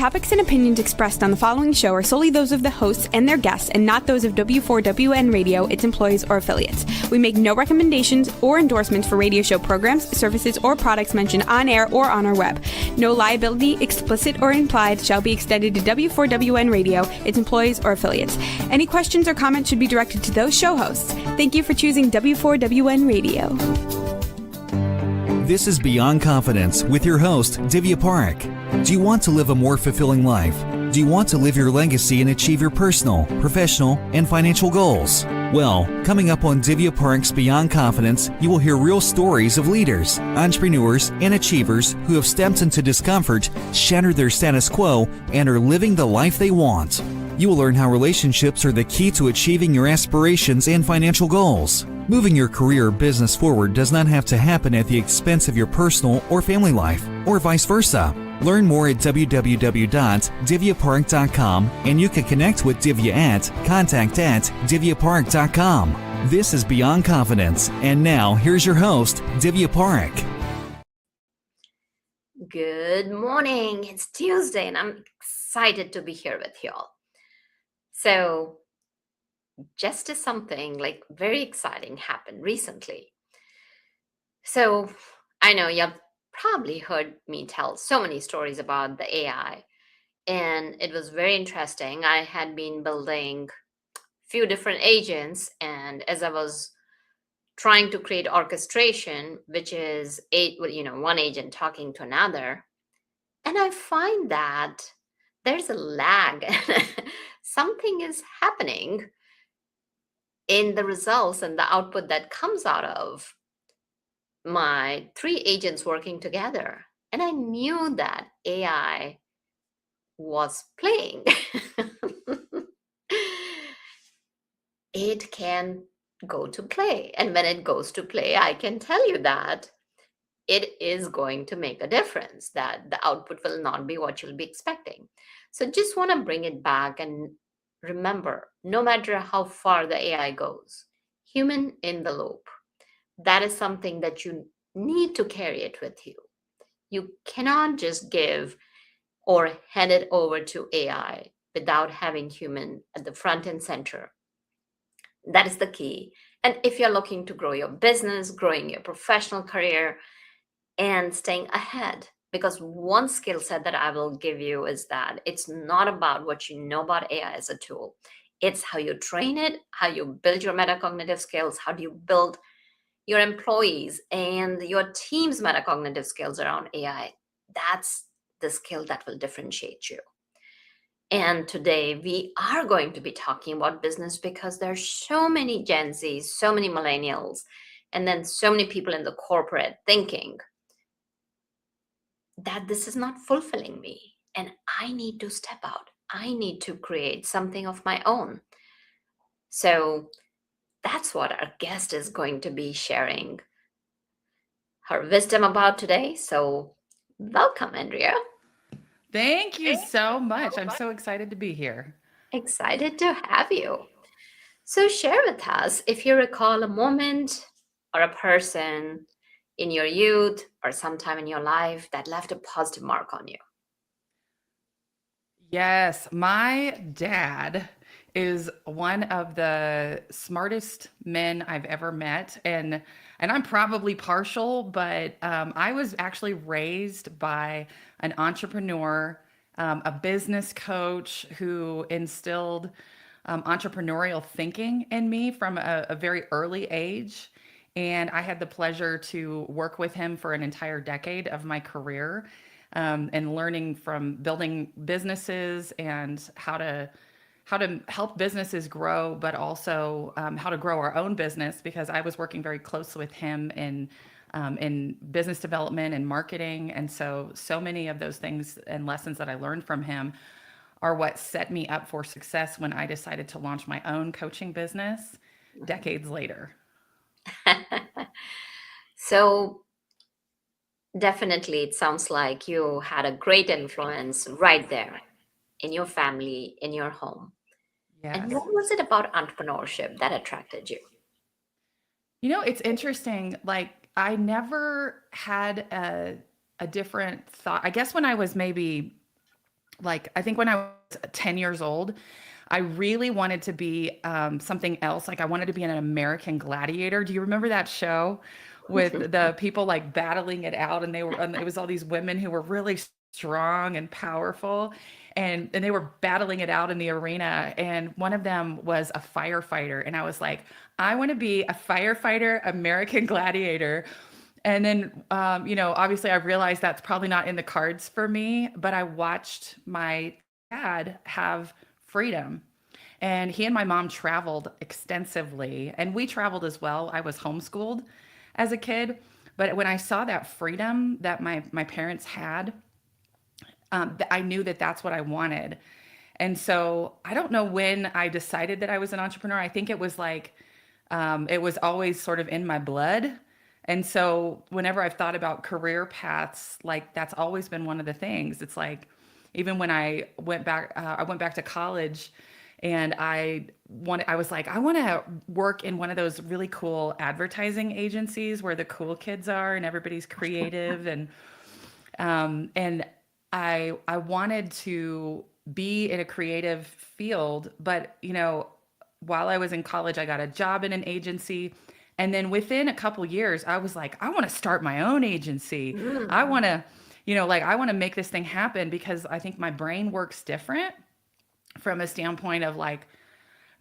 topics and opinions expressed on the following show are solely those of the hosts and their guests and not those of W4WN Radio, its employees, or affiliates. We make no recommendations or endorsements for radio show programs, services, or products mentioned on air or on our web. No liability, explicit or implied, shall be extended to W4WN Radio, its employees, or affiliates. Any questions or comments should be directed to those show hosts. Thank you for choosing W4WN Radio. This is Beyond Confidence with your host, Divya Parekh. Do you want to live a more fulfilling life? Do you want to live your legacy and achieve your personal, professional, and financial goals? Well, coming up on Divya Parekh's Beyond Confidence, you will hear real stories of leaders, entrepreneurs, and achievers who have stepped into discomfort, shattered their status quo, and are living the life they want. You will learn how relationships are the key to achieving your aspirations and financial goals. Moving your career or business forward does not have to happen at the expense of your personal or family life, or vice versa. Learn more at www.divyaparekh.com, and you can connect with Divya at contact@divyaparekh.com. This is Beyond Confidence, and now here's your host, Divya Parekh. Good morning. It's Tuesday, and I'm excited to be here with y'all. So, just as something like very exciting happened recently. So I know you've probably heard me tell so many stories about the AI, and it was very interesting. I had been building a few different agents, and as I was trying to create orchestration, which is one agent talking to another, and I find that there's a lag. Something is happening in the results and the output that comes out of my three agents working together. And I knew that AI was playing. It can go to play. And when it goes to play, I can tell you that it is going to make a difference, that the output will not be what you'll be expecting. So just want to bring it back and remember, no matter how far the AI goes, human in the loop, that is something that you need to carry it with you. You cannot just give or hand it over to AI without having human at the front and center. That is the key. And if you're looking to grow your business, growing your professional career, and staying ahead, because one skill set that I will give you is that it's not about what you know about AI as a tool. It's how you train it, how you build your metacognitive skills, how do you build your employees and your team's metacognitive skills around AI. That's the skill that will differentiate you. And today we are going to be talking about business because there's so many Gen Zs, so many millennials, and then so many people in the corporate thinking that this is not fulfilling me and I need to step out. I need to create something of my own. So that's what our guest is going to be sharing her wisdom about today. So welcome, Andrea. Thank you so much. I'm so excited to be here. Excited to have you. So share with us if you recall a moment or a person in your youth or sometime in your life that left a positive mark on you. Yes, my dad is one of the smartest men I've ever met. And I'm probably partial, but I was actually raised by an entrepreneur, a business coach who instilled entrepreneurial thinking in me from a very early age. And I had the pleasure to work with him for an entire decade of my career, and learning from building businesses and how to help businesses grow, but also how to grow our own business, because I was working very close with him in business development and marketing. And so many of those things and lessons that I learned from him are what set me up for success when I decided to launch my own coaching business decades later. So definitely it sounds like you had a great influence right there in your family, in your home. Yes. And what was it about entrepreneurship that attracted you? You know, it's interesting. Like, I never had a different thought. I guess when I was maybe like, I think when I was 10 years old, I really wanted to be something else. Like, I wanted to be an American Gladiator. Do you remember that show with the people like battling it out? And it was all these women who were really strong and powerful. And they were battling it out in the arena. And one of them was a firefighter. And I was like, I want to be a firefighter, American Gladiator. And then, obviously I realized that's probably not in the cards for me, but I watched my dad have freedom. And he and my mom traveled extensively, and we traveled as well. I was homeschooled as a kid, but when I saw that freedom that my parents had, I knew that that's what I wanted. And so I don't know when I decided that I was an entrepreneur. I think it was like, it was always sort of in my blood. And so whenever I've thought about career paths, like that's always been one of the things. It's like, even when I went back to college, and I was like, I want to work in one of those really cool advertising agencies where the cool kids are and everybody's creative. And I wanted to be in a creative field, but while I was in college, I got a job in an agency. And then within a couple years, I was like, I want to start my own agency. I Mm. want to, I want to make this thing happen, because I think my brain works different from a standpoint of like,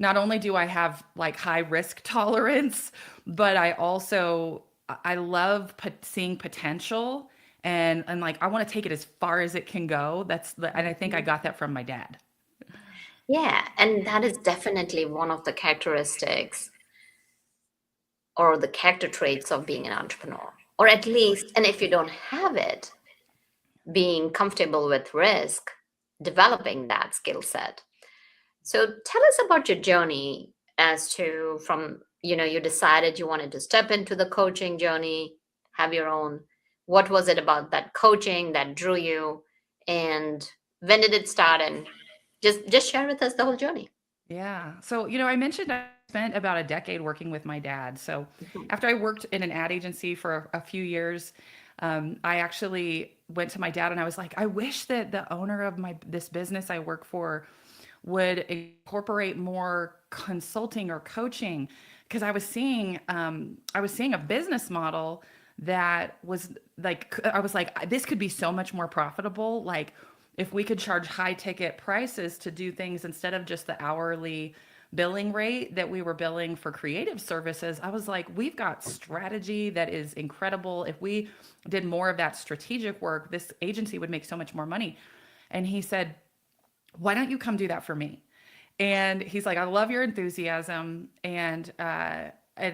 not only do I have like high risk tolerance, but I love seeing potential, and like I want to take it as far as it can go. And I think I got that from my dad. Yeah, and that is definitely one of the characteristics or the character traits of being an entrepreneur. Or at least, and if you don't have it, being comfortable with risk, developing that skill set. So tell us about your journey as to from, you decided you wanted to step into the coaching journey, have your own. What was it about that coaching that drew you? And when did it start? And just share with us the whole journey. Yeah. So, I mentioned I spent about a decade working with my dad. So, Mhm. after I worked in an ad agency for a few years, I actually went to my dad and I was like, I wish that the owner of this business I work for would incorporate more consulting or coaching, because I was seeing a business model that was like, I was like, this could be so much more profitable. Like, if we could charge high ticket prices to do things instead of just the hourly billing rate that we were billing for creative services, I was like, we've got strategy that is incredible. If we did more of that strategic work, this agency would make so much more money. And he said, why don't you come do that for me? And he's like, I love your enthusiasm. And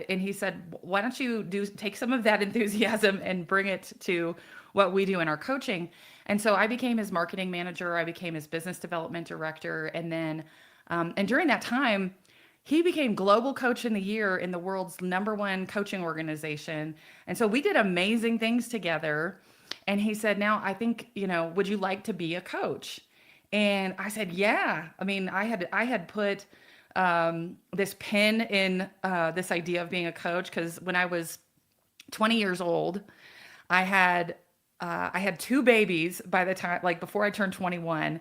he said, why don't you take some of that enthusiasm and bring it to what we do in our coaching? And so I became his marketing manager. I became his business development director. And then, and during that time, he became global coach in the year in the world's number one coaching organization. And so we did amazing things together. And he said, now I think, would you like to be a coach? And I said, yeah. I mean, I had put this pin in this idea of being a coach, because when I was 20 years old, I had two babies by the time, like before I turned 21.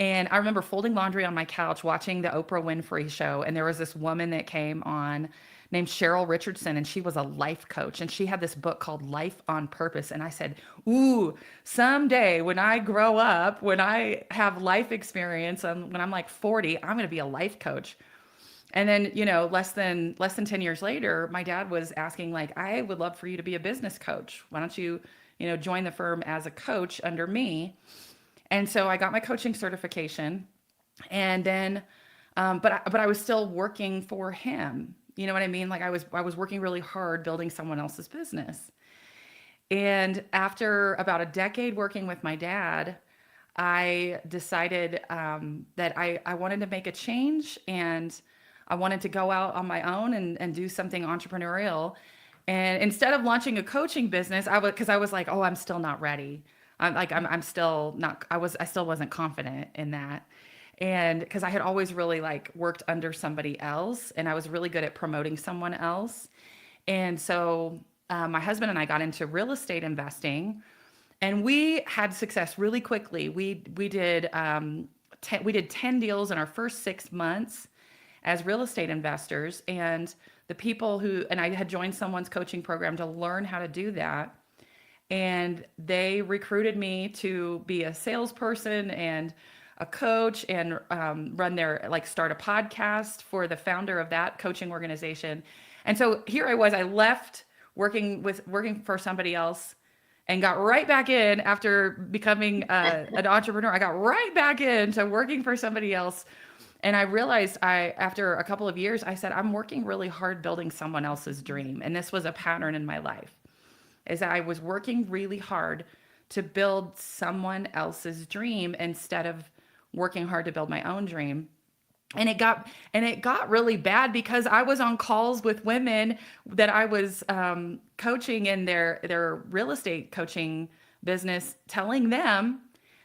And I remember folding laundry on my couch watching the Oprah Winfrey show. And there was this woman that came on named Cheryl Richardson, and she was a life coach. And she had this book called Life on Purpose. And I said, ooh, someday when I grow up, when I have life experience, when I'm like 40, I'm going to be a life coach. And then, less than 10 years later, my dad was asking, like, I would love for you to be a business coach. Why don't you, join the firm as a coach under me? And so I got my coaching certification, and then, but I was still working for him. You know what I mean? Like, I was working really hard building someone else's business. And after about a decade working with my dad, I decided that I wanted to make a change, and I wanted to go out on my own and do something entrepreneurial. And instead of launching a coaching business, because I was like, oh, I'm still not ready. I'm still not, I still wasn't confident in that. And because I had always really like worked under somebody else, and I was really good at promoting someone else. And so my husband and I got into real estate investing. And we had success really quickly. We did 10 deals in our first 6 months as real estate investors. And the people and I had joined someone's coaching program to learn how to do that. And they recruited me to be a salesperson and a coach and start a podcast for the founder of that coaching organization. And so here I was, I left working for somebody else and got right back in after becoming an entrepreneur. I got right back into working for somebody else. And I realized after a couple of years, I said, I'm working really hard building someone else's dream. And this was a pattern in my life, is that I was working really hard to build someone else's dream instead of working hard to build my own dream. And it got really bad because I was on calls with women that I was coaching in their real estate coaching business, telling them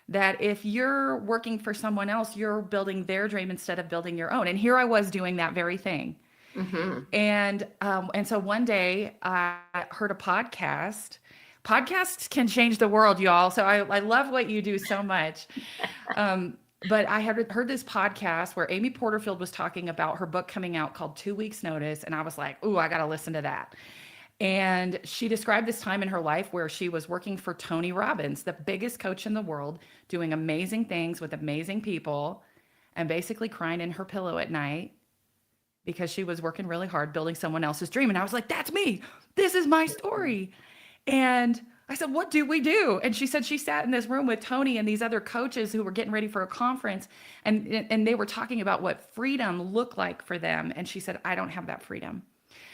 that if you're working for someone else, you're building their dream instead of building your own. And here I was doing that very thing. Mm-hmm. And so one day I heard a podcast. Podcasts can change the world, y'all. So I love what you do so much. But I had heard this podcast where Amy Porterfield was talking about her book coming out called 2 Weeks Notice. And I was like, ooh, I got to listen to that. And she described this time in her life where she was working for Tony Robbins, the biggest coach in the world, doing amazing things with amazing people, and basically crying in her pillow at night because she was working really hard building someone else's dream. And I was like, that's me. This is my story. And I said, what do we do? And she said she sat in this room with Tony and these other coaches who were getting ready for a conference, and they were talking about what freedom looked like for them. And she said, I don't have that freedom.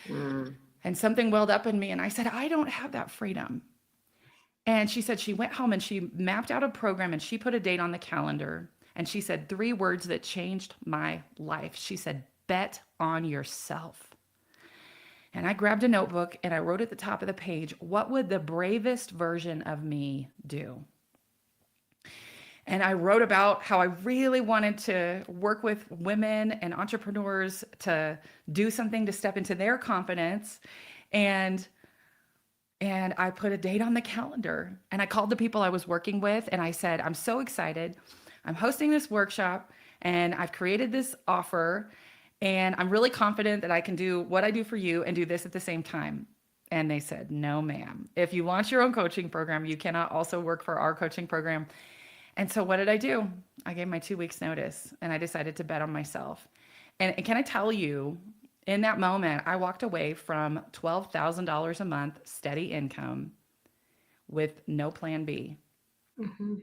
And something welled up in me, and I said, I don't have that freedom. And she said she went home and she mapped out a program and she put a date on the calendar. And she said 3 words that changed my life. She said, bet on yourself. And I grabbed a notebook and I wrote at the top of the page, what would the bravest version of me do? And I wrote about how I really wanted to work with women and entrepreneurs to do something to step into their confidence. And I put a date on the calendar and I called the people I was working with and I said, I'm so excited. I'm hosting this workshop and I've created this offer. And I'm really confident that I can do what I do for you and do this at the same time. And they said, no, ma'am. If you launch your own coaching program, you cannot also work for our coaching program. And so what did I do? I gave my 2 weeks notice and I decided to bet on myself. And can I tell you, in that moment, I walked away from $12,000 a month steady income with no plan B. Mm-hmm.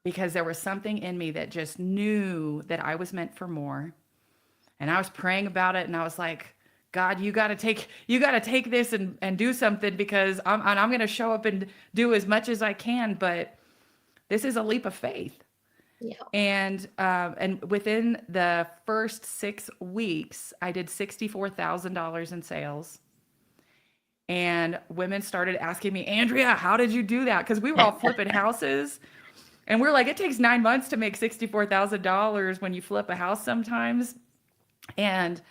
Because there was something in me that just knew that I was meant for more. And I was praying about it and I was like, God, you got to take this and do something because I'm going to show up and do as much as I can. But this is a leap of faith. Yeah. And within the first 6 weeks, I did $64,000 in sales. And women started asking me, Andrea, how did you do that? Because we were all flipping houses. And we're like, it takes 9 months to make $64,000 when you flip a house sometimes. And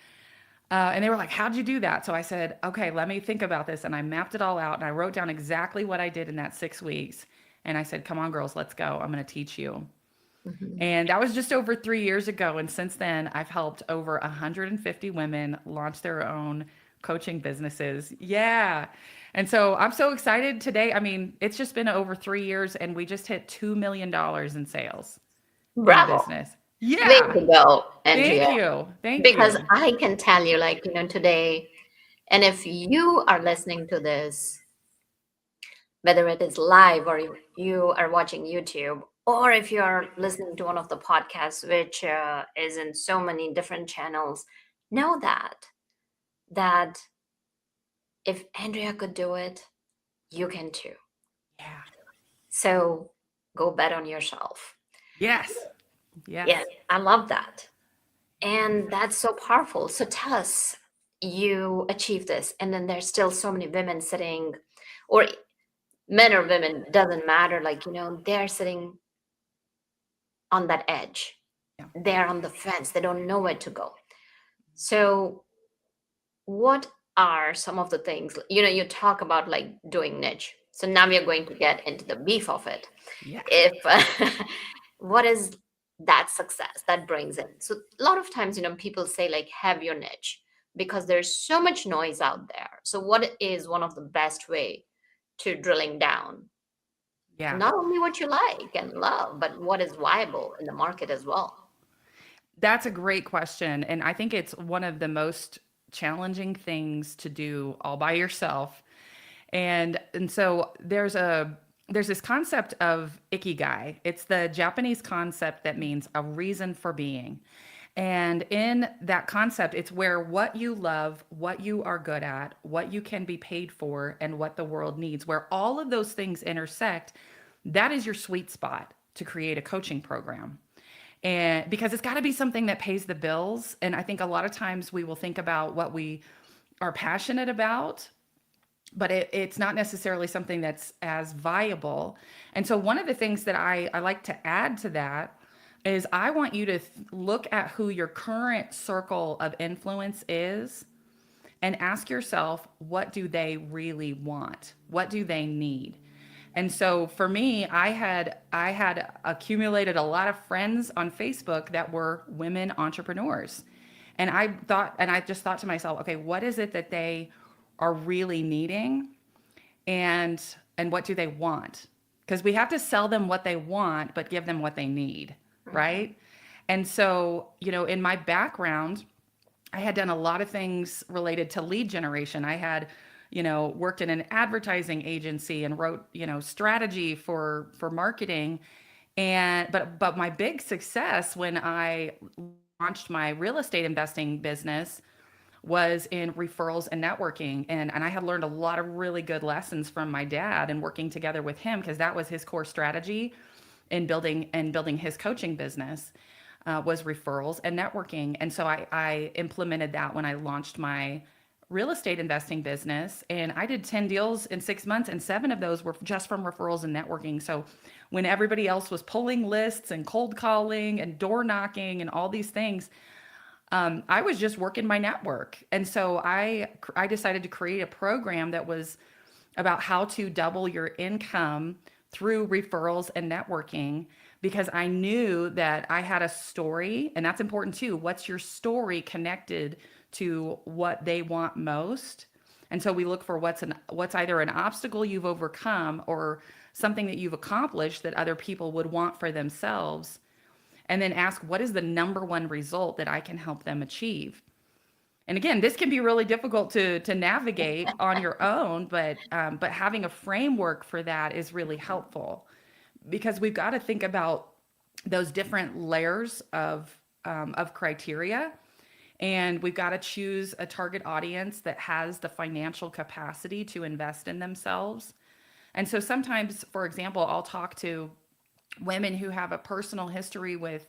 they were like, how'd you do that? So I said, okay, let me think about this. And I mapped it all out and I wrote down exactly what I did in that 6 weeks. And I said, come on, girls, let's go. I'm going to teach you. Mm-hmm. And that was just over 3 years ago. And since then, I've helped over 150 women launch their own coaching businesses. Yeah. And so I'm so excited today. I mean, it's just been over 3 years and we just hit $2 million in sales. Bravo. In business. Yeah. Way to go, Andrea. Thank you. Because I can tell you, today, and if you are listening to this, whether it is live or you are watching YouTube, or if you are listening to one of the podcasts, which is in so many different channels, know that if Andrea could do it, you can too. Yeah. So go bet on yourself. Yes. Yes, I love that. And that's so powerful. So tell us, you achieved this, and then there's still so many women sitting, or men or women, doesn't matter, they're sitting on that edge. Yeah. They're on the fence. They don't know where to go. So what are some of the things, you talk about doing niche. So now we are going to get into the beef of it. Yeah. If what is that success that brings in? So a lot of times, people say like have your niche because there's so much noise out there. So what is one of the best way to drilling down Yeah. not only what you like and love, but what is viable in the market as well? That's a great question. And I think it's one of the most challenging things to do all by yourself. And so there's this concept of Ikigai. It's the Japanese concept that means a reason for being. And in that concept, it's where what you love, what you are good at, what you can be paid for, and what the world needs, where all of those things intersect, that is your sweet spot to create a coaching program. And because it's got to be something that pays the bills. And I think a lot of times we will think about what we are passionate about, but it's not necessarily something that's as viable. And so one of the things that I like to add to that is I want you to look at who your current circle of influence is and ask yourself, what do they really want? What do they need? And so for me, I had accumulated a lot of friends on Facebook that were women entrepreneurs. And I just thought to myself, okay, what is it that they are really needing, and what do they want? Because we have to sell them what they want, but give them what they need, right? And so, in my background, I had done a lot of things related to lead generation. I had, worked in an advertising agency and wrote, strategy for marketing. But my big success when I launched my real estate investing business was in referrals and networking. And I had learned a lot of really good lessons from my dad and working together with him, because that was his core strategy in building his coaching business, was referrals and networking. And so I implemented that when I launched my real estate investing business, and I did 10 deals in 6 months, and 7 of those were just from referrals and networking. So when everybody else was pulling lists and cold calling and door knocking and all these things, I was just working my network. And so I decided to create a program that was about how to double your income through referrals and networking, because I knew that I had a story, and that's important too. What's your story connected to what they want most? And so we look for what's either an obstacle you've overcome or something that you've accomplished that other people would want for themselves. And then ask, what is the number one result that I can help them achieve? And again, this can be really difficult to navigate on your own, but having a framework for that is really helpful, because we've got to think about those different layers of criteria, and we've got to choose a target audience that has the financial capacity to invest in themselves. And so sometimes, for example, I'll talk to women who have a personal history with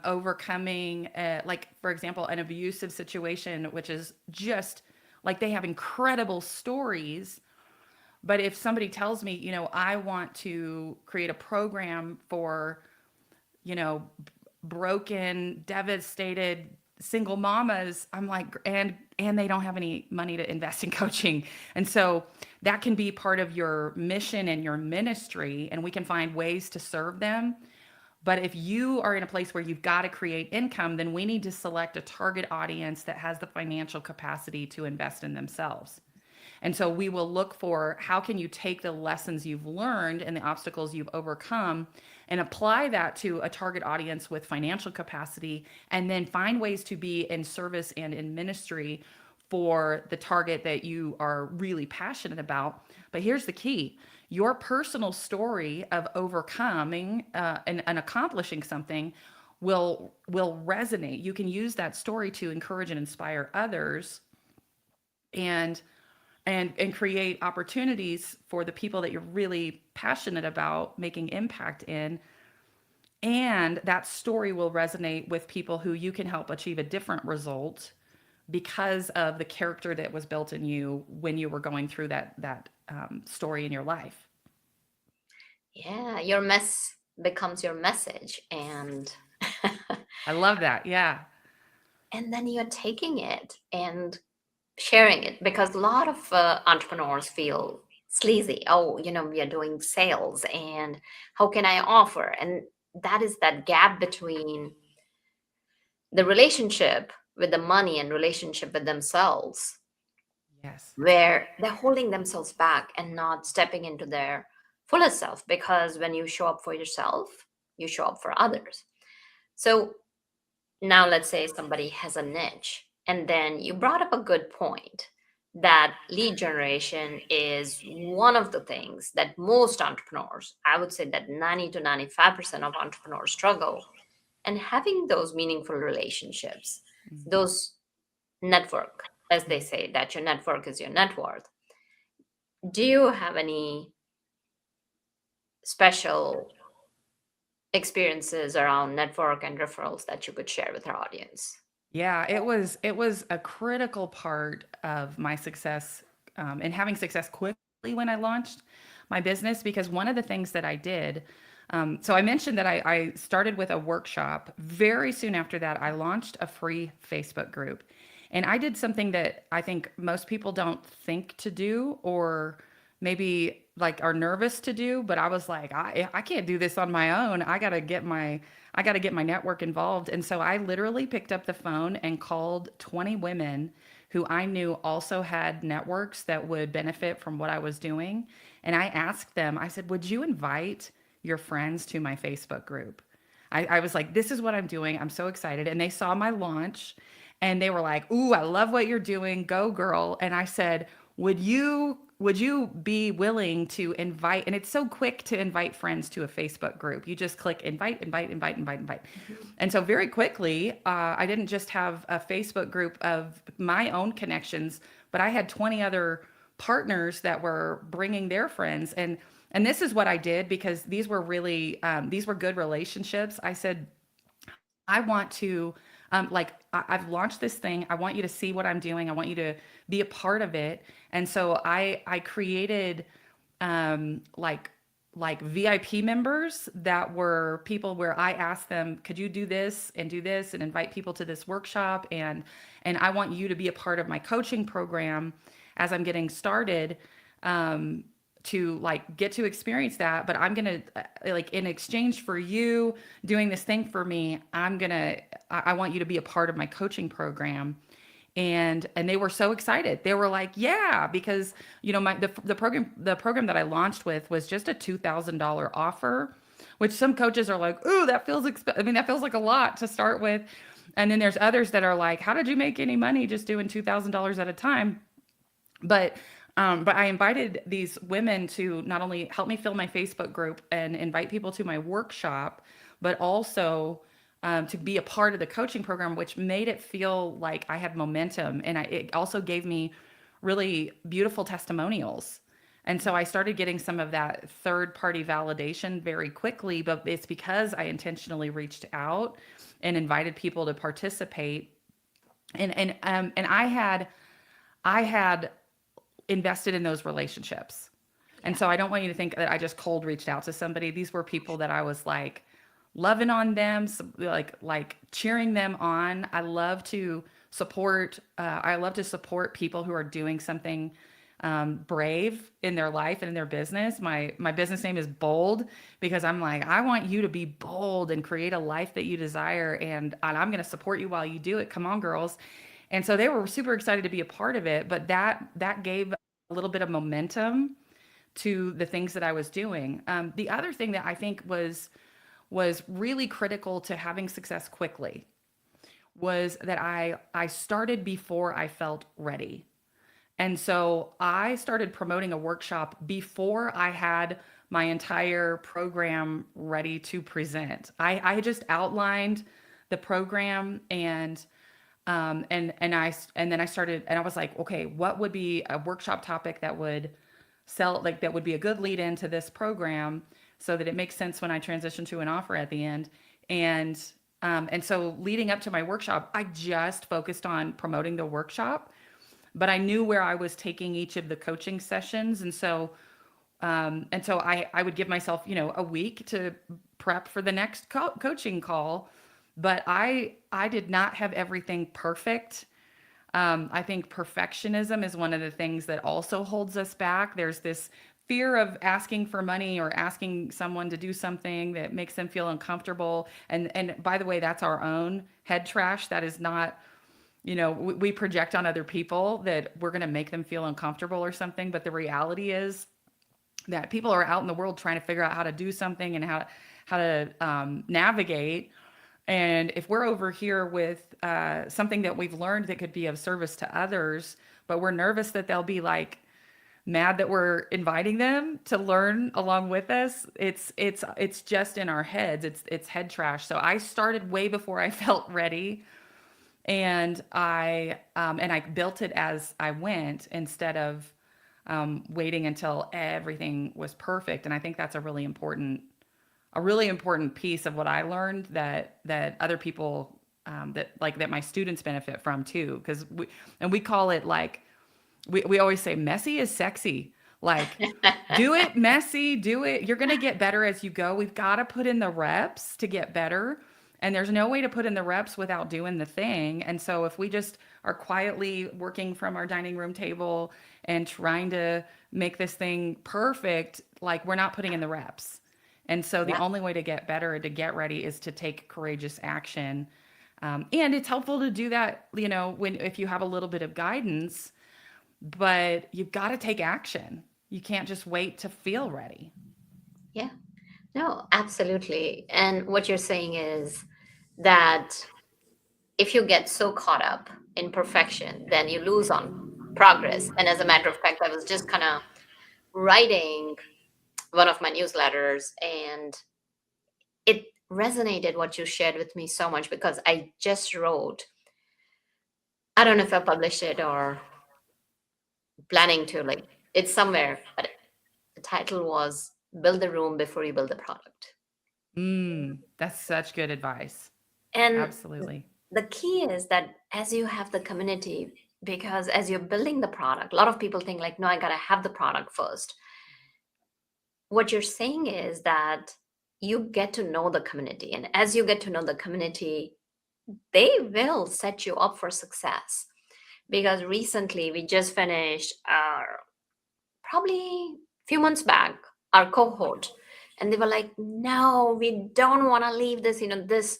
overcoming, like, for example, an abusive situation, which is just like they have incredible stories. But if somebody tells me, I want to create a program for, broken, devastated single mamas, I'm like, and they don't have any money to invest in coaching. And so that can be part of your mission and your ministry, and we can find ways to serve them. But if you are in a place where you've got to create income, then we need to select a target audience that has the financial capacity to invest in themselves. And so we will look for, how can you take the lessons you've learned and the obstacles you've overcome and apply that to a target audience with financial capacity, and then find ways to be in service and in ministry for the target that you are really passionate about. But here's the key. Your personal story of overcoming and accomplishing something will resonate. You can use that story to encourage and inspire others, and create opportunities for the people that you're really passionate about making impact in. And that story will resonate with people who you can help achieve a different result because of the character that was built in you when you were going through that story in your life. Yeah, your mess becomes your message, and I love that. Yeah. and then you're taking it and sharing it, because a lot of entrepreneurs feel sleazy. Oh, we are doing sales, and how can I offer? And that is that gap between the relationship with the money and relationship with themselves, Yes. where they're holding themselves back and not stepping into their fullest self. Because when you show up for yourself, you show up for others. So now let's say somebody has a niche, and then you brought up a good point that lead generation is one of the things that most entrepreneurs, I would say that 90 to 95% of entrepreneurs struggle. And having those meaningful relationships, Mhm. those network, as they say, that your network is your net worth. Do you have any special experiences around network and referrals that you could share with our audience? Yeah, it was a critical part of my success, and having success quickly when I launched my business, because one of the things that I did, so I mentioned that I started with a workshop. Very soon after that, I launched a free Facebook group. And I did something that I think most people don't think to do, or maybe like are nervous to do, but I was like, I can't do this on my own. I got to get my network involved. And so I literally picked up the phone and called 20 women who I knew also had networks that would benefit from what I was doing. And I asked them, I said, would you invite your friends to my Facebook group? I was like, this is what I'm doing. I'm so excited. And they saw my launch and they were like, ooh, I love what you're doing. Go girl. And I said, would you be willing to invite? And it's so quick to invite friends to a Facebook group. You just click invite, invite, invite, invite, invite. And so very quickly, I didn't just have a Facebook group of my own connections, but I had 20 other partners that were bringing their friends. And this is what I did, because these were really these were good relationships. I said, I want to, I've launched this thing. I want you to see what I'm doing. I want you to be a part of it. And so I created um, like like VIP members that were people where I asked them, could you do this and invite people to this workshop? And I want you to be a part of my coaching program as I'm getting started. Um, to like get to experience that, but I'm gonna like in exchange for you doing this thing for me, I want you to be a part of my coaching program. And they were so excited. They were like, yeah, because the program that I launched with was just a $2,000 offer, which some coaches are like, ooh, that feels I mean, that feels like a lot to start with. And then there's others that are like, how did you make any money just doing $2,000 at a time? But I invited these women to not only help me fill my Facebook group and invite people to my workshop, but also to be a part of the coaching program, which made it feel like I had momentum. And it also gave me really beautiful testimonials. And so I started getting some of that third party validation very quickly, but it's because I intentionally reached out and invited people to participate. And I had invested in those relationships. And Yeah. so I don't want you to think that I just cold reached out to somebody. These were people that I was like loving on them, like cheering them on. I love to support people who are doing something brave in their life and in their business. My business name is Bold, because I'm like, I want you to be bold and create a life that you desire, and I'm going to support you while you do it. Come on, girls. And so they were super excited to be a part of it, but that gave a little bit of momentum to the things that I was doing. The other thing that I think was really critical to having success quickly was that I started before I felt ready. And so I started promoting a workshop before I had my entire program ready to present. I had just outlined the program, and then I started, and I was like, okay, what would be a workshop topic that would that would be a good lead into this program, so that it makes sense when I transition to an offer at the end. And so leading up to my workshop, I just focused on promoting the workshop, but I knew where I was taking each of the coaching sessions. And so I would give myself, a week to prep for the next coaching call. But I did not have everything perfect. I think perfectionism is one of the things that also holds us back. There's this fear of asking for money or asking someone to do something that makes them feel uncomfortable. And by the way, that's our own head trash. That is not, we project on other people that we're going to make them feel uncomfortable or something. But the reality is that people are out in the world trying to figure out how to do something and how to navigate. And if we're over here with something that we've learned that could be of service to others, but we're nervous that they'll be like mad that we're inviting them to learn along with us, it's just in our heads. It's head trash. So I started way before I felt ready, and I built it as I went instead of waiting until everything was perfect. And I think that's a really important piece of what I learned that other people that my students benefit from too. Because we call it like we always say messy is sexy. Like do it messy, do it. You're gonna get better as you go. We've got to put in the reps to get better. And there's no way to put in the reps without doing the thing. And so if we just are quietly working from our dining room table and trying to make this thing perfect, like we're not putting in the reps. And so the only way to get better and to get ready is to take courageous action. And it's helpful to do that, if you have a little bit of guidance, but you've got to take action. You can't just wait to feel ready. Yeah. No, absolutely. And what you're saying is that if you get so caught up in perfection, then you lose on progress. And as a matter of fact, I was just kind of writing one of my newsletters, and it resonated what you shared with me so much, because I just wrote, I don't know if I published it or planning to, like it's somewhere, but the title was Build the Room Before You Build the Product. That's such good advice. And Absolutely. the key is that as you have the community, because as you're building the product, a lot of people think like, no, I got to have the product first. What you're saying is that you get to know the community. And as you get to know the community, they will set you up for success. Because recently we just finished probably a few months back, our cohort. And they were like, no, we don't want to leave this, this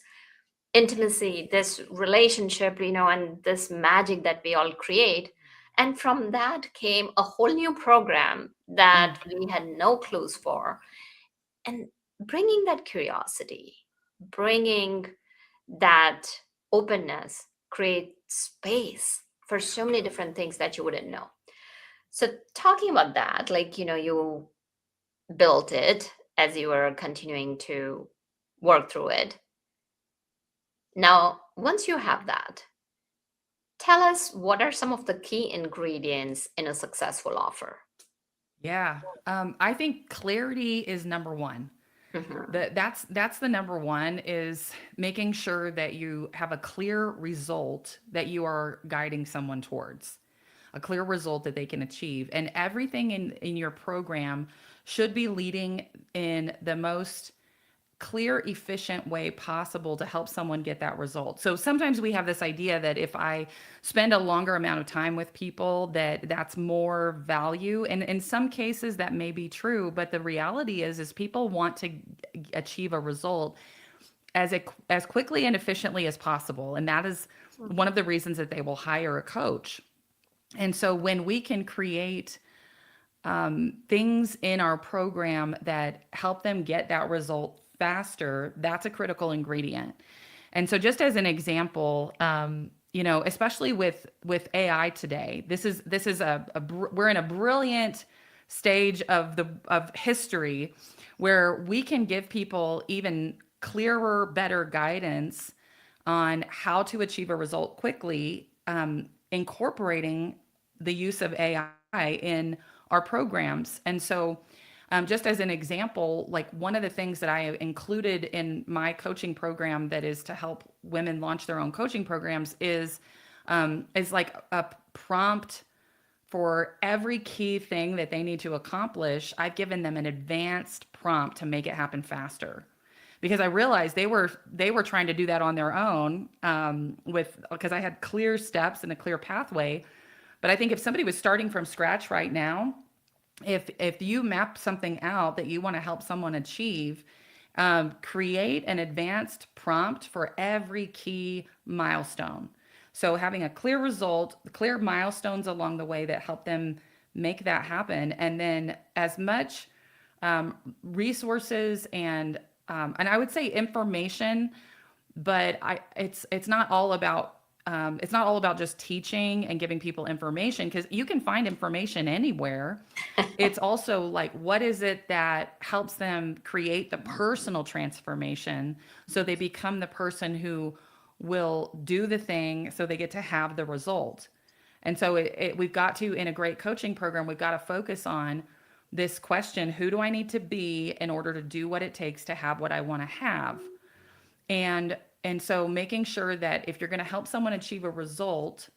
intimacy, this relationship, and this magic that we all create. And from that came a whole new program that we had no clues for. And bringing that curiosity, bringing that openness, create space for so many different things that you wouldn't know. So talking about that, like, you built it as you were continuing to work through it. Now, once you have that, tell us what are some of the key ingredients in a successful offer? Yeah. I think clarity is number one. That's the number one, is making sure that you have a clear result that you are guiding someone towards, a clear result that they can achieve. And everything in your program should be leading in the most clear, efficient way possible to help someone get that result. So sometimes we have this idea that if I spend a longer amount of time with people, that's more value. And in some cases that may be true, but the reality is people want to achieve a result as quickly and efficiently as possible. And that is one of the reasons that they will hire a coach. And so when we can create things in our program that help them get that result faster, that's a critical ingredient. And so just as an example, especially with AI today, this is we're in a brilliant stage of history where we can give people even clearer, better guidance on how to achieve a result quickly, incorporating the use of AI in our programs. And so just as an example, like one of the things that I included in my coaching program that is to help women launch their own coaching programs is like a prompt for every key thing that they need to accomplish. I've given them an advanced prompt to make it happen faster. because I realized they were trying to do that on their own, because I had clear steps and a clear pathway. But I think if somebody was starting from scratch right now, if you map something out that you want to help someone achieve, create an advanced prompt for every key milestone. So having a clear result, clear milestones along the way that help them make that happen, and then as much resources and I would say information, but it's not all about it's not all about just teaching and giving people information, because you can find information anywhere. It's also like, what is it that helps them create the personal transformation so they become the person who will do the thing so they get to have the result. And so we've got to, in a great coaching program, we've got to focus on this question: who do I need to be in order to do what it takes to have what I want to have? And so making sure that if you're going to help someone achieve a result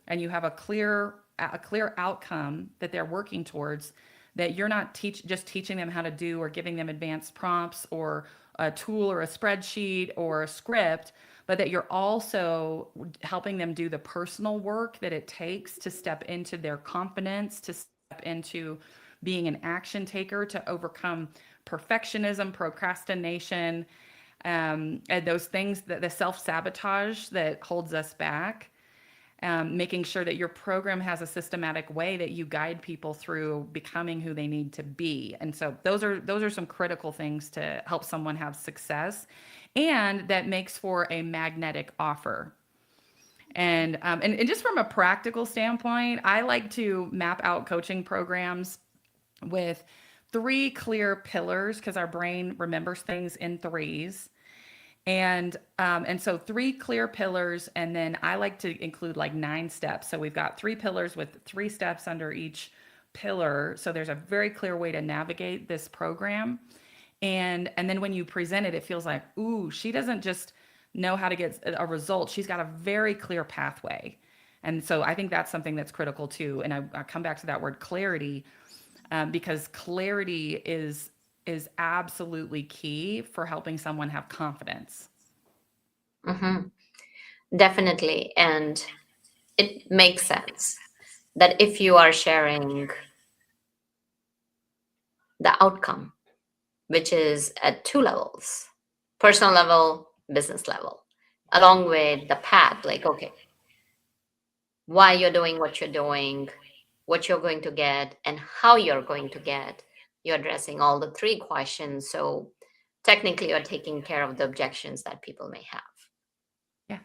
and you have a clear outcome that they're working towards, that you're not just teaching them how to do or giving them advanced prompts or a tool or a spreadsheet or a script, but that you're also helping them do the personal work that it takes to step into their confidence, to step into being an action taker, to overcome perfectionism, procrastination, and those things, that the self-sabotage that holds us back. Making sure that your program has a systematic way that you guide people through becoming who they need to be. And so those are some critical things to help someone have success, and that makes for a magnetic offer. And just from a practical standpoint, I like to map out coaching programs with 3 clear pillars, because our brain remembers things in threes. And so 3 clear pillars, and then I like to include like 9 steps. So we've got 3 pillars with 3 steps under each pillar. So there's a very clear way to navigate this program. And then when you present it, it feels like, ooh, she doesn't just know how to get a result. She's got a very clear pathway. And so I think that's something that's critical too. And I come back to that word clarity, because clarity is absolutely key for helping someone have confidence. Mm-hmm. Definitely. And it makes sense that if you are sharing the outcome, which is at 2 levels, personal level, business level, along with the path, like, okay, why you're doing what you're doing, what you're going to get, and how you're going to get, you're addressing all the 3 questions. So technically, you're taking care of the objections that people may have. Yeah.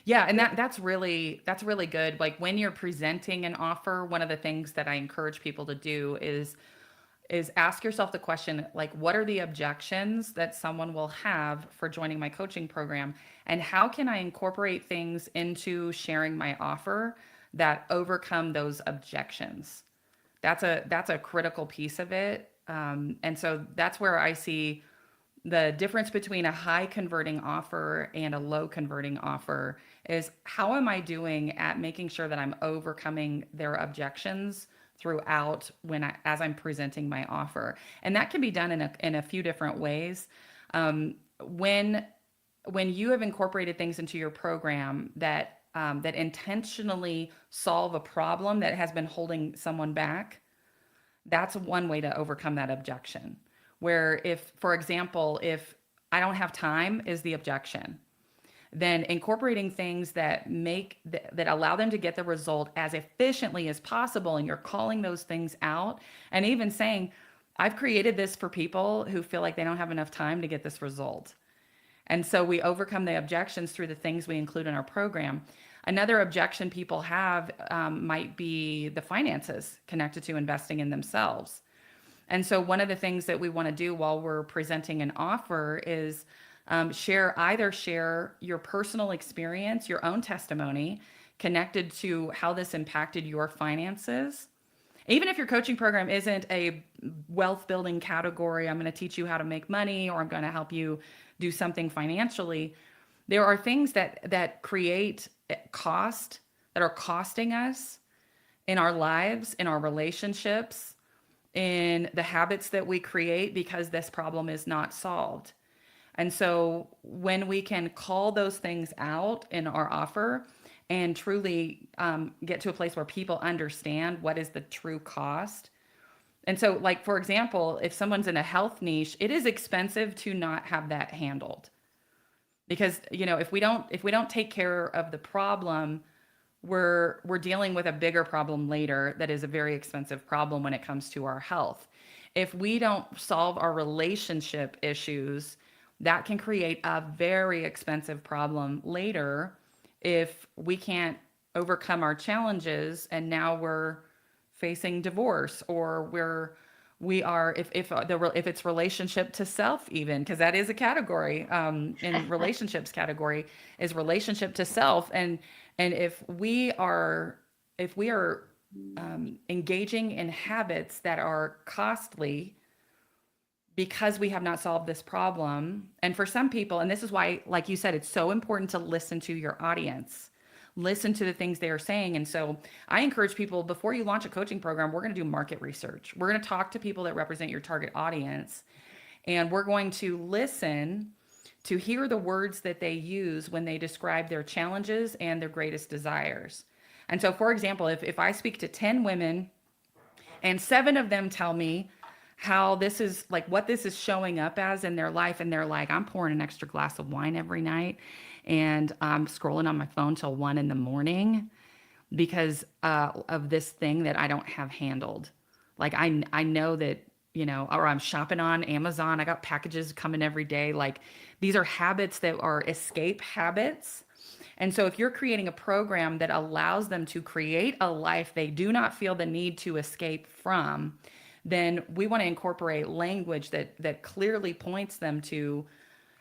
Yeah, and that's really good. Like when you're presenting an offer, one of the things that I encourage people to do is ask yourself the question, like, what are the objections that someone will have for joining my coaching program, and how can I incorporate things into sharing my offer that overcome those objections? That's a critical piece of it. And so that's where I see the difference between a high converting offer and a low converting offer is, how am I doing at making sure that I'm overcoming their objections throughout as I'm presenting my offer. And that can be done in a few different ways. When you have incorporated things into your program that intentionally solve a problem that has been holding someone back, that's one way to overcome that objection. Where if, for example, if I don't have time is the objection, then incorporating things that allow them to get the result as efficiently as possible, and you're calling those things out, and even saying, I've created this for people who feel like they don't have enough time to get this result. And so we overcome the objections through the things we include in our program. Another objection people have might be the finances connected to investing in themselves. And so one of the things that we want to do while we're presenting an offer is share your personal experience, your own testimony connected to how this impacted your finances. Even if your coaching program isn't a wealth building category, I'm going to teach you how to make money, or I'm going to help you do something financially. There are things that create cost, that are costing us in our lives, in our relationships, in the habits that we create because this problem is not solved. And so when we can call those things out in our offer and truly get to a place where people understand what is the true cost. And so, like, for example, if someone's in a health niche, it is expensive to not have that handled. Because, if we don't take care of the problem, we're dealing with a bigger problem later that is a very expensive problem when it comes to our health. If we don't solve our relationship issues, that can create a very expensive problem later if we can't overcome our challenges and now we're facing divorce, or we are if it's relationship to self, even, because that is a category in relationships category is relationship to self. And if we are engaging in habits that are costly because we have not solved this problem. And for some people, and this is why, like you said, it's so important to listen to your audience, listen to the things they are saying. And so I encourage people, before you launch a coaching program, we're going to do market research. We're going to talk to people that represent your target audience, and we're going to listen to hear the words that they use when they describe their challenges and their greatest desires. And so, for example, if I speak to 10 women and 7 of them tell me how this is like what this is showing up as in their life, and they're like, I'm pouring an extra glass of wine every night, and I'm scrolling on my phone till 1 a.m. because of this thing that I don't have handled. Like I know that, or I'm shopping on Amazon. I got packages coming every day. Like, these are habits that are escape habits. And so if you're creating a program that allows them to create a life they do not feel the need to escape from, then we want to incorporate language that clearly points them to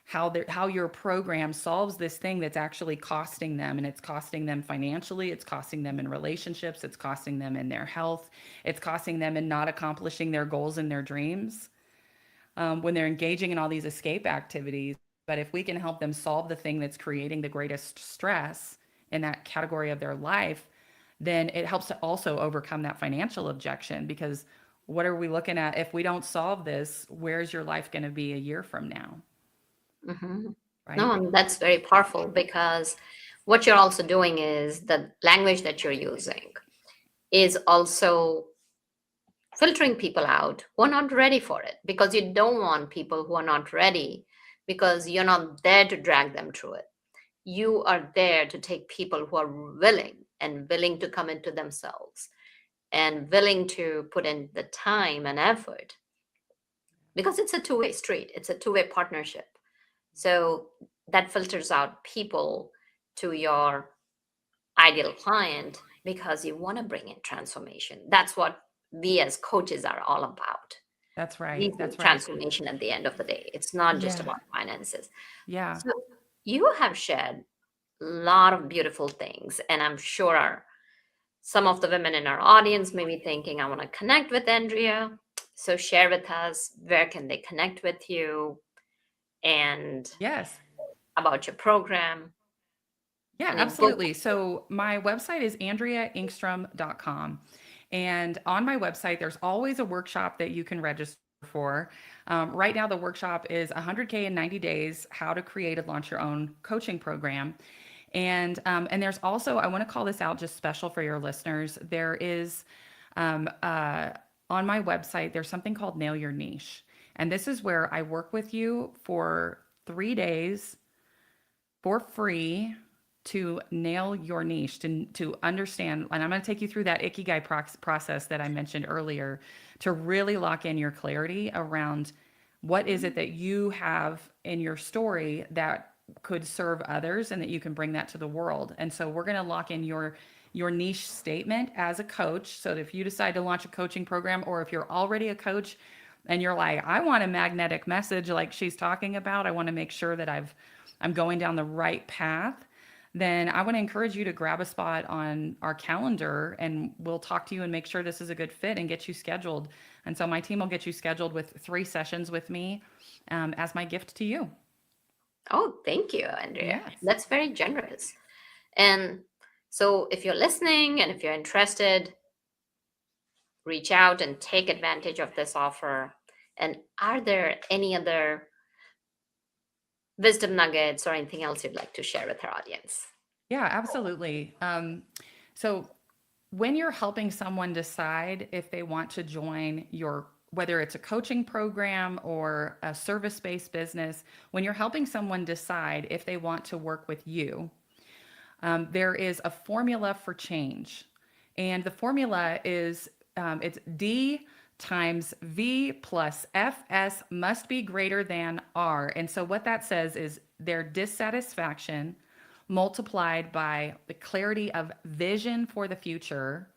how your program solves this thing that's actually costing them. And it's costing them financially, it's costing them in relationships, it's costing them in their health, it's costing them in not accomplishing their goals and their dreams when they're engaging in all these escape activities. But if we can help them solve the thing that's creating the greatest stress in that category of their life, then it helps to also overcome that financial objection. Because what are we looking at? If we don't solve this, where's your life going to be a year from now? Mhm. No, Right? and that's very powerful, because what you're also doing is the language that you're using is also filtering people out who are not ready for it, because you don't want people who are not ready, because you're not there to drag them through it. You are there to take people who are willing to come into themselves and willing to put in the time and effort, because it's a two-way street, it's a two-way partnership. So that filters out people to your ideal client, because you want to bring in transformation. That's what we as coaches are all about. That's We right. see That's right. transformation at the end of the day. It's not just Yeah. about finances. Yeah. So you have shared a lot of beautiful things, and I'm sure some of the women in our audience may be thinking, I want to connect with Andrea. So share with us, where can they connect with you, and Yes. about your program Yeah, and your book. absolutely. So my website is andreaengstrom.com. And on my website, there's always a workshop that you can register for. Right now, the workshop is 100K in 90 days, how to create and launch your own coaching program. And there's also, I want to call this out just special for your listeners. There is on my website, there's something called Nail Your Niche. And this is where I work with you for 3 days for free to nail your niche, to understand. And I'm going to take you through that Ikigai process that I mentioned earlier, to really lock in your clarity around what is it that you have in your story that could serve others and that you can bring that to the world. And so we're going to lock in your niche statement as a coach, so that if you decide to launch a coaching program, or if you're already a coach and you're like, I want a magnetic message like she's talking about, I want to make sure that I'm going down the right path, then I want to encourage you to grab a spot on our calendar, and we'll talk to you and make sure this is a good fit and get you scheduled. And so my team will get you scheduled with 3 sessions with me as my gift to you. Oh, thank you, Andrea. Yes. That's very generous. And so if you're listening and if you're interested, reach out and take advantage of this offer. And are there any other wisdom nuggets or anything else you'd like to share with our audience? Yeah, absolutely. So when you're helping someone decide if they want to join your, whether it's a coaching program or a service-based business, when you're helping someone decide if they want to work with you, there is a formula for change. And the formula is it's D times V plus FS must be greater than R. And so what that says is their dissatisfaction multiplied by the clarity of vision for the future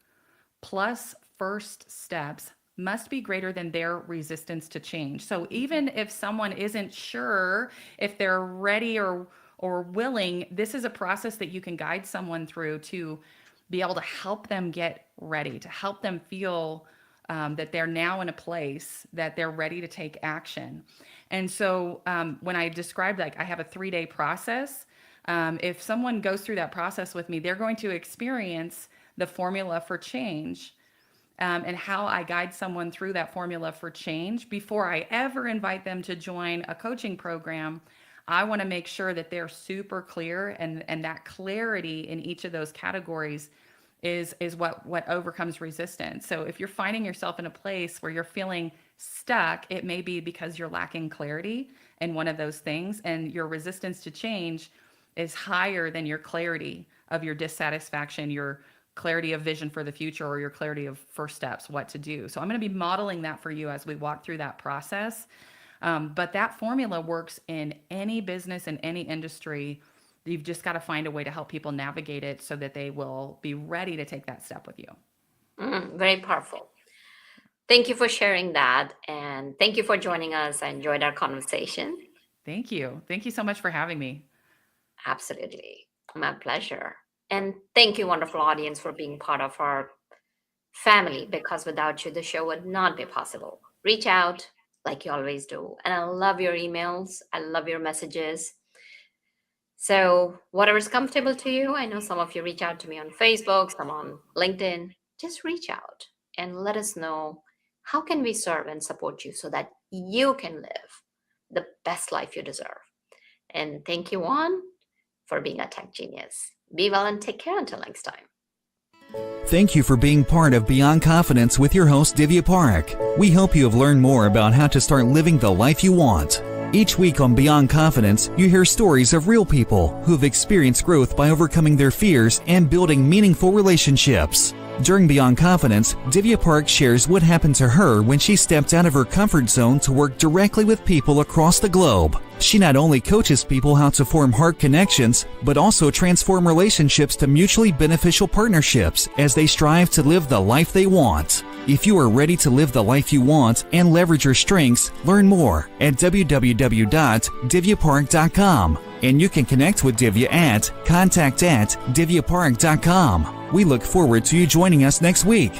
plus first steps must be greater than their resistance to change. So even if someone isn't sure if they're ready or willing, this is a process that you can guide someone through to be able to help them get ready, to help them feel that they're now in a place that they're ready to take action. And so when I described, like, I have a 3-day process, if someone goes through that process with me, they're going to experience the formula for change and how I guide someone through that formula for change. Before I ever invite them to join a coaching program, I want to make sure that they're super clear, and that clarity in each of those categories is what overcomes resistance. So if you're finding yourself in a place where you're feeling stuck, it may be because you're lacking clarity in one of those things, and your resistance to change is higher than your clarity of your dissatisfaction, your clarity of vision for the future, or your clarity of first steps, what to do. So I'm going to be modeling that for you as we walk through that process. But that formula works in any business, in any industry. You've just got to find a way to help people navigate it so that they will be ready to take that step with you. Very powerful. Thank you for sharing that. And thank you for joining us. I enjoyed our conversation. Thank you. Thank you so much for having me. Absolutely. My pleasure. And thank you, wonderful audience, for being part of our family, because without you, the show would not be possible. Reach out like you always do. And I love your emails. I love your messages. So whatever's comfortable to you, I know some of you reach out to me on Facebook, some on LinkedIn. Just reach out and let us know, how can we serve and support you so that you can live the best life you deserve. And thank you, Juan, for being a tech genius. Be well and take care until next time. Thank you for being part of Beyond Confidence with your host, Divya Parekh. We hope you have learned more about how to start living the life you want. Each week on Beyond Confidence, you hear stories of real people who have experienced growth by overcoming their fears and building meaningful relationships. During Beyond Confidence, Divya Parekh shares what happened to her when she stepped out of her comfort zone to work directly with people across the globe. She not only coaches people how to form heart connections, but also transform relationships to mutually beneficial partnerships as they strive to live the life they want. If you are ready to live the life you want and leverage your strengths, learn more at www.divyaparekh.com. And you can connect with Divya at contact@divyaparekh.com. We look forward to you joining us next week.